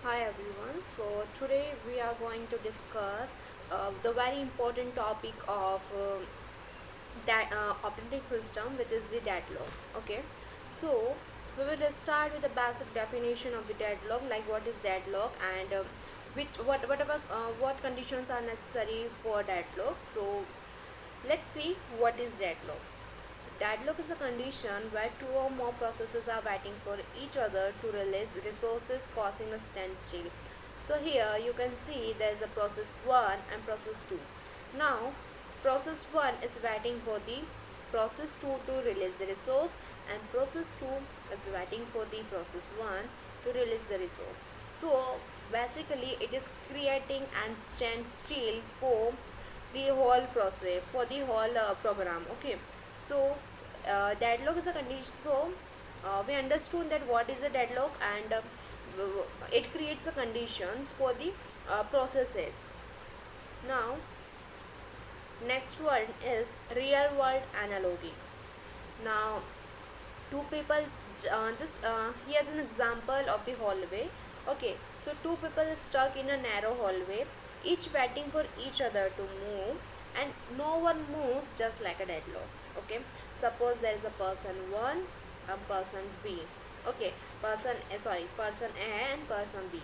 Hi everyone. So today we are going to discuss the very important topic of that operating system, which is the deadlock. Okay, so we will start with the basic definition of the deadlock, like what is deadlock and which what conditions are necessary for deadlock. So let's see what is deadlock. Deadlock is a condition where two or more processes are waiting for each other to release resources, causing a standstill. So here you can see there is a process 1 and process 2. Now process 1 is waiting for the process 2 to release the resource, and process 2 is waiting for the process 1 to release the resource. So basically it is creating and standstill for the whole process, for the whole program. Okay, so deadlock is a condition. So we understood that what is a deadlock, and it creates a conditions for the processes. Now next one is real world analogy. Now two people, just here's an example of the hallway. Okay, so two people stuck in a narrow hallway, each waiting for each other to move, and no one moves, just like a deadlock. Okay, suppose there is a person 1 and person B. Okay, person A and person B.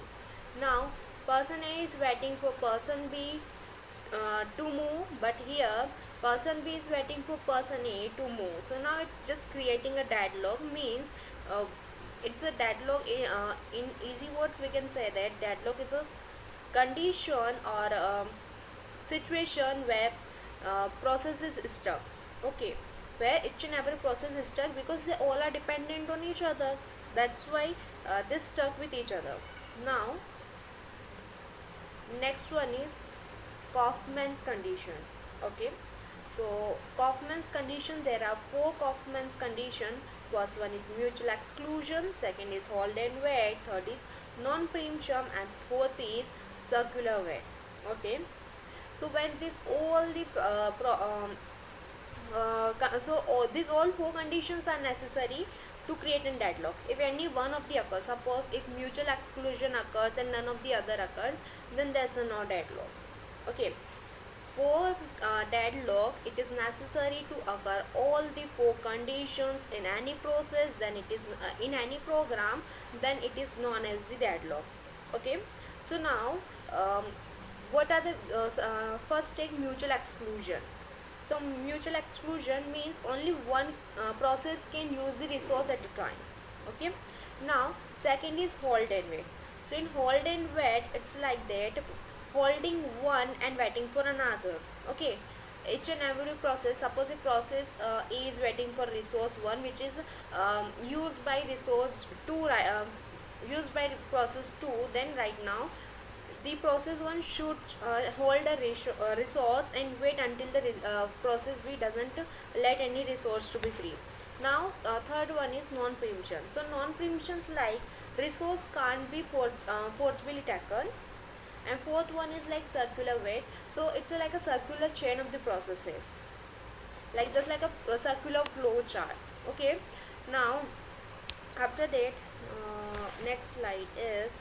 Now person A is waiting for person B to move, but here person B is waiting for person A to move. So now it's just creating a deadlock, means uh, it's a deadlock. In easy words we can say that deadlock is a condition or situation where process is stuck. Okay, where each and every process is stuck because they all are dependent on each other. That's why they stuck with each other. Now next one is Kaufman's condition. Okay, so Kaufman's condition, there are four Kaufman's condition. First one is mutual exclusion, second is hold and wait, third is non-preemption, and fourth is circular wait. Okay, so when this all the so these all four conditions are necessary to create a deadlock. If any one of the occurs, suppose if mutual exclusion occurs and none of the other occurs, then there's a no deadlock. Okay, for deadlock it is necessary to occur all the four conditions in any process, then it is in any program, then it is known as the deadlock. Okay, so now what are the first take mutual exclusion. So mutual exclusion means only one process can use the resource at a time. Okay, now second is hold and wait. So in hold and wait it's like that, holding one and waiting for another. Okay, each and every process, suppose a process A is waiting for resource 1, which is used by resource 2, used by process 2, then right now the process 1 should hold a resource and wait until the process B doesn't let any resource to be free. Now third one is non-preemption. So non-preemptions like resource can't be forcibly taken, and fourth one is like circular wait. So it's like a circular chain of the processes, like just like a circular flow chart. Okay, now after that next slide is,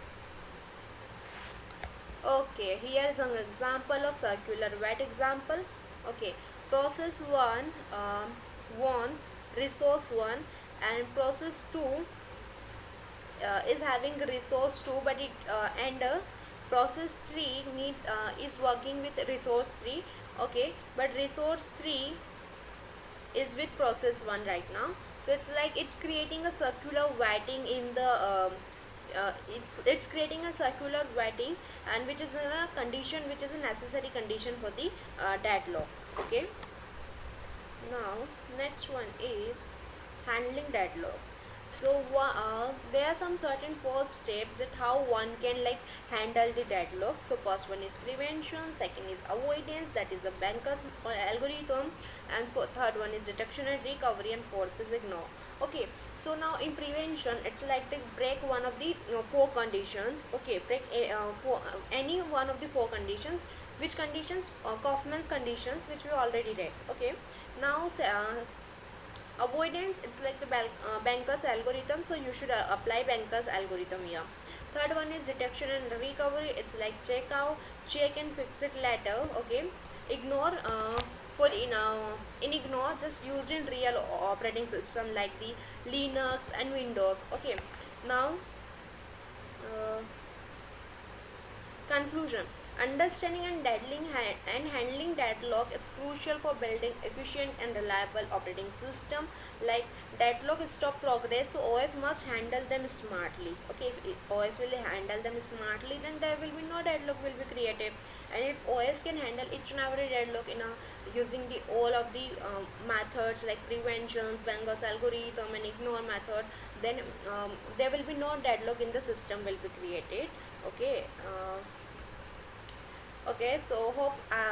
okay, here is an example of circular wet example. Okay, process 1 wants resource 1, and process 2 is having resource 2, but it and process 3 need is working with resource 3. Okay, but resource 3 is with process 1 right now. So it's like it's creating a circular wetting in the it's creating a circular wetting, and which is a condition, which is a necessary condition for the deadlock. Okay, now next one is handling deadlocks. So there are some certain first steps that how one can like handle the deadlock. So first one is prevention, second is avoidance, that is the banker's algorithm, and third one is detection and recovery, and fourth is ignore. Okay, so now in prevention it's like they break one of the four conditions. Okay, break for any one of the four conditions. Which conditions? Kaufman's conditions, which we already read. Okay, now Avoidance, it's like the banker's algorithm, so you should apply banker's algorithm here. Third one is detection and recovery, it's like check out, check and fix it later. Okay, ignore, for in ignore, just used in real operating system like the Linux and Windows. Okay, now uh, conclusion. Understanding and handling deadlock is crucial for building efficient and reliable operating system. Like deadlock stop progress, so OS must handle them smartly. Okay, if OS will handle them smartly, then there will be no deadlock will be created. And if OS can handle each and every deadlock in a using the all of the methods like preventions, Banger's algorithm, and ignore method, then there will be no deadlock in the system will be created. Okay. Okay, so hope